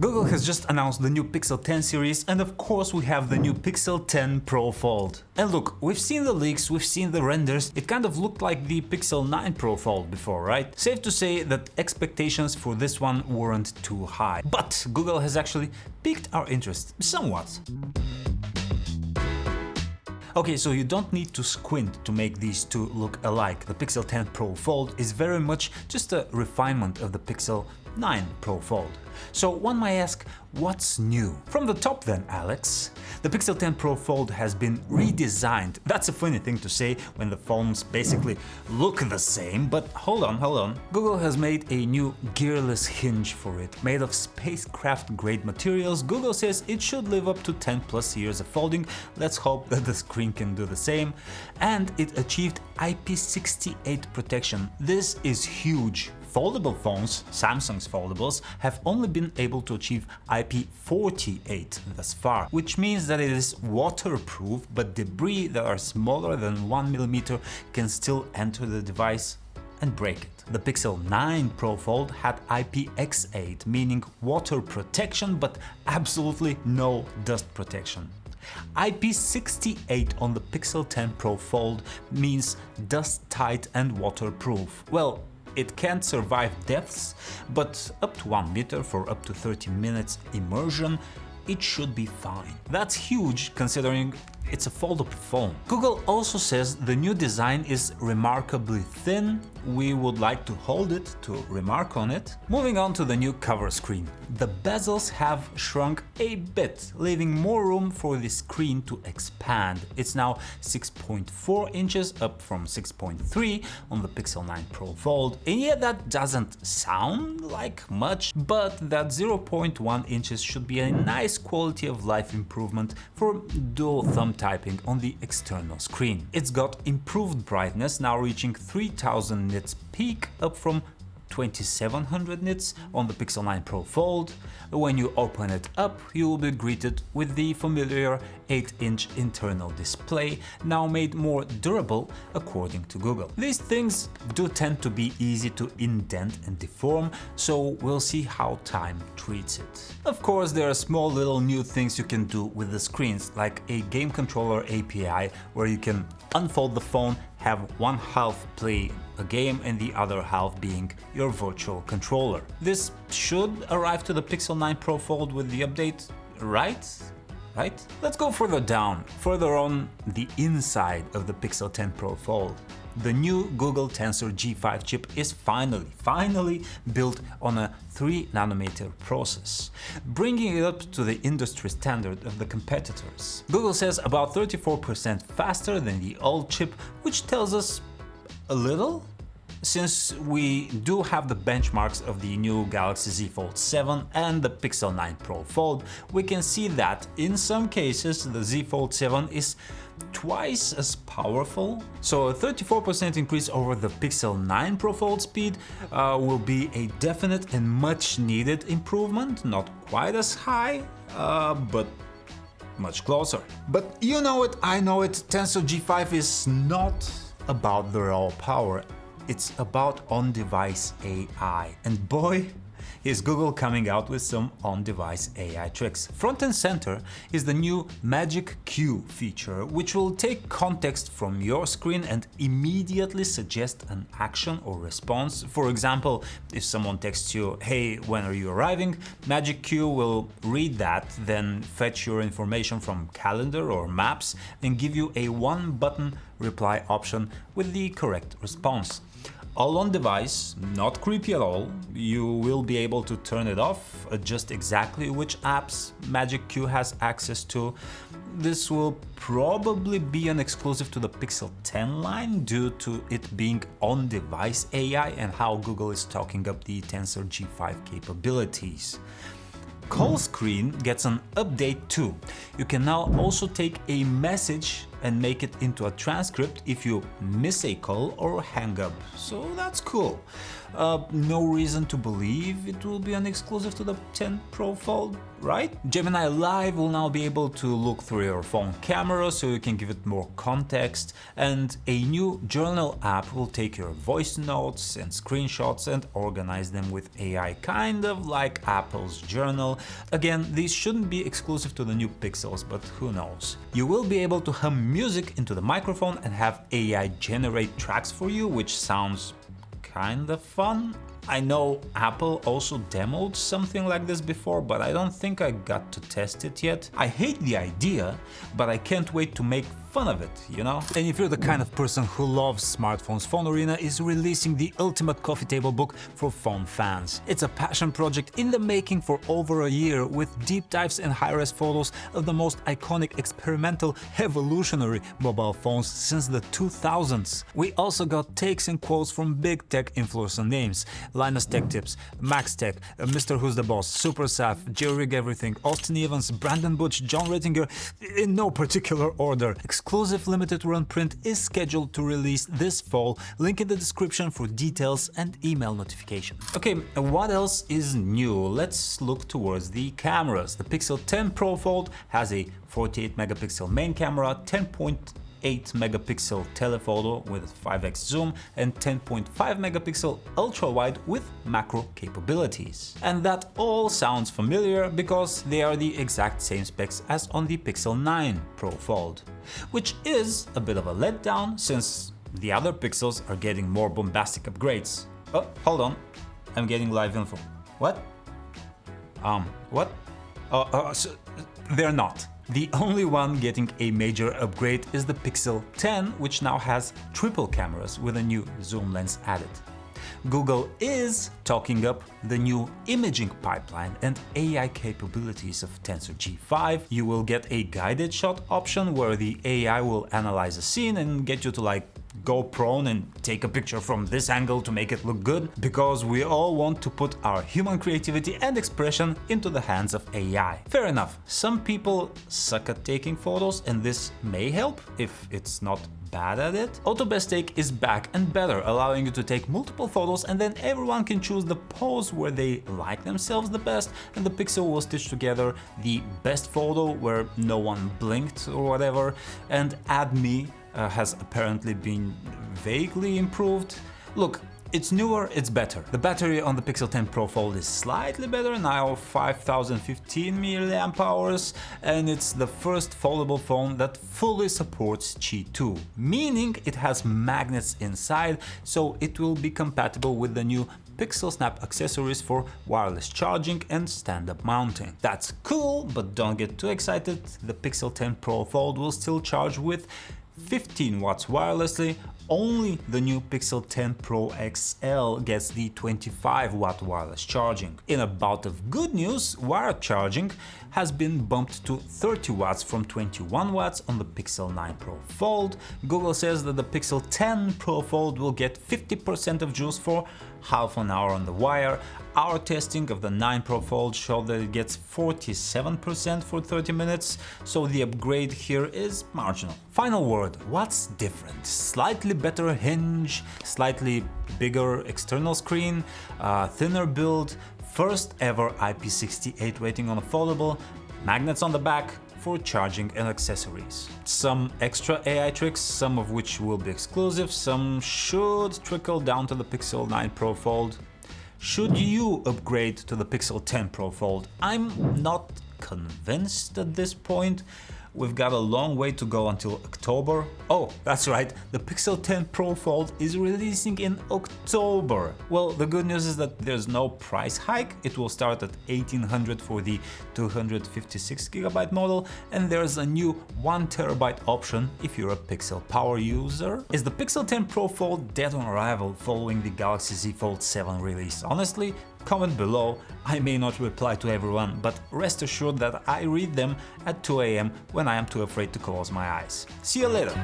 Google has just announced the new Pixel 10 series, and of course we have the new Pixel 10 Pro Fold. And look, we've seen the leaks, we've seen the renders, it kind of looked like the Pixel 9 Pro Fold before, right? Safe to say that expectations for this one weren't too high. But Google has actually piqued our interest somewhat. Okay, so you don't need to squint to make these two look alike. The Pixel 10 Pro Fold is very much just a refinement of the Pixel 9 Pro Fold. So one might ask, what's new? From the top then, Alex. The Pixel 10 Pro Fold has been redesigned. That's a funny thing to say when the phones basically look the same, but hold on. Google has made a new gearless hinge for it, made of spacecraft-grade materials. Google says it should live up to 10 plus years of folding. Let's hope that the screen can do the same. And it achieved IP68 protection. This is huge. Foldable phones, Samsung's foldables, have only been able to achieve IP48 thus far, which means that it is waterproof, but debris that are smaller than 1 mm can still enter the device and break it. The Pixel 9 Pro Fold had IPX8, meaning water protection, but absolutely no dust protection. IP68 on the Pixel 10 Pro Fold means dust-tight and waterproof. Well, it can't survive depths, but up to 1 meter for up to 30 minutes immersion, it should be fine. That's huge considering it's a foldable phone. Google also says the new design is remarkably thin. We would like to hold it to remark on it. Moving on to the new cover screen. The bezels have shrunk a bit, leaving more room for the screen to expand. It's now 6.4 inches, up from 6.3 on the Pixel 9 Pro Fold. And yeah, that doesn't sound like much, but that 0.1 inches should be a nice quality of life improvement for dual thumb typing on the external screen. It's got improved brightness, now reaching 3000 nits peak, up from 2700 nits on the Pixel 9 Pro Fold. When you open it up, you will be greeted with the familiar 8-inch internal display, now made more durable according to Google. These things do tend to be easy to indent and deform, so we'll see how time treats it. Of course, there are small little new things you can do with the screens, like a game controller API where you can unfold the phone, have one half play a game and the other half being your virtual controller. This should arrive to the Pixel 9 Pro Fold with the update, right? Let's go further down, further on the inside of the Pixel 10 Pro Fold. The new Google Tensor G5 chip is finally built on a 3nm process, bringing it up to the industry standard of the competitors. Google says about 34% faster than the old chip, which tells us a little. Since we do have the benchmarks of the new Galaxy Z Fold 7 and the Pixel 9 Pro Fold, we can see that in some cases the Z Fold 7 is twice as powerful. So a 34% increase over the Pixel 9 Pro Fold speed will be a definite and much needed improvement, not quite as high, but much closer. But you know it, I know it, Tensor G5 is not about the raw power. It's about on-device AI, and boy, is Google coming out with some on-device AI tricks. Front and center is the new Magic Q feature, which will take context from your screen and immediately suggest an action or response. For example, if someone texts you, "Hey, when are you arriving?" Magic Q will read that, then fetch your information from calendar or maps and give you a one-button reply option with the correct response. All on device, not creepy at all. You will be able to turn it off, adjust exactly which apps Magic Q has access to. This will probably be an exclusive to the Pixel 10 line due to it being on-device AI and how Google is talking up the Tensor G5 capabilities. Call screen gets an update too. You can now also take a message and make it into a transcript if you miss a call or hang up, so that's cool. No reason to believe it will be an exclusive to the 10 Pro Fold, right? Gemini Live will now be able to look through your phone camera so you can give it more context, and a new journal app will take your voice notes and screenshots and organize them with AI, kind of like Apple's Journal. Again, these shouldn't be exclusive to the new Pixels, but who knows. You will be able to hum music into the microphone and have AI generate tracks for you, which sounds kind of fun. I know Apple also demoed something like this before, but I don't think I got to test it yet. I hate the idea, but I can't wait to make fun of it, you know? And if you're the kind of person who loves smartphones, PhoneArena is releasing the ultimate coffee table book for phone fans. It's a passion project in the making for over a year, with deep dives and high-res photos of the most iconic, experimental, revolutionary mobile phones since the 2000s. We also got takes and quotes from big tech influencer names: Linus Tech Tips, Max Tech, Mr. Who's the Boss, Super Saf, Rig Everything, Austin Evans, Brandon Butch, John Rettinger, in no particular order. Exclusive limited run print is scheduled to release this fall. Link in the description for details and email notification. Okay, what else is new? Let's look towards the cameras. The Pixel 10 Pro Fold has a 48 megapixel main camera, 10.8 megapixel telephoto with 5x zoom, and 10.5 megapixel ultra-wide with macro capabilities. And that all sounds familiar because they are the exact same specs as on the Pixel 9 Pro Fold, which is a bit of a letdown since the other Pixels are getting more bombastic upgrades. Oh, hold on, I'm getting live info. What? What? So they're not. The only one getting a major upgrade is the Pixel 10, which now has triple cameras with a new zoom lens added. Google is talking up the new imaging pipeline and AI capabilities of Tensor G5. You will get a guided shot option where the AI will analyze a scene and get you to like go prone and take a picture from this angle to make it look good, because we all want to put our human creativity and expression into the hands of AI. Fair enough, some people suck at taking photos and this may help if it's not bad at it. Auto Best Take is back and better, allowing you to take multiple photos and then everyone can choose the pose where they like themselves the best, and the Pixel will stitch together the best photo where no one blinked or whatever. And Add Me has apparently been vaguely improved. Look, it's newer, it's better. The battery on the Pixel 10 Pro Fold is slightly better, now 5015 mAh, and it's the first foldable phone that fully supports Qi 2, meaning it has magnets inside, so it will be compatible with the new Pixel Snap accessories for wireless charging and stand-up mounting. That's cool, but don't get too excited. The Pixel 10 Pro Fold will still charge with 15 watts wirelessly. Only the new Pixel 10 Pro XL gets the 25 watt wireless charging. In a bout of good news, wired charging has been bumped to 30 watts from 21 watts on the Pixel 9 Pro Fold. Google says that the Pixel 10 Pro Fold will get 50% of juice for half an hour on the wire. Our testing of the 9 Pro Fold showed that it gets 47% for 30 minutes, so the upgrade here is marginal. Final word, what's different? Slightly better hinge, slightly bigger external screen, thinner build, first ever IP68 rating on a foldable, magnets on the back for charging and accessories. Some extra AI tricks, some of which will be exclusive, some should trickle down to the Pixel 9 Pro Fold. Should you upgrade to the Pixel 10 Pro Fold? I'm not convinced at this point. We've got a long way to go until October. Oh, that's right, the Pixel 10 Pro Fold is releasing in October. Well, the good news is that there's no price hike. It will start at $1,800 for the 256GB model, and there's a new 1TB option if you're a Pixel Power user. Is the Pixel 10 Pro Fold dead on arrival following the Galaxy Z Fold 7 release? Honestly, comment below. I may not reply to everyone, but rest assured that I read them at 2 AM when I am too afraid to close my eyes. See you later!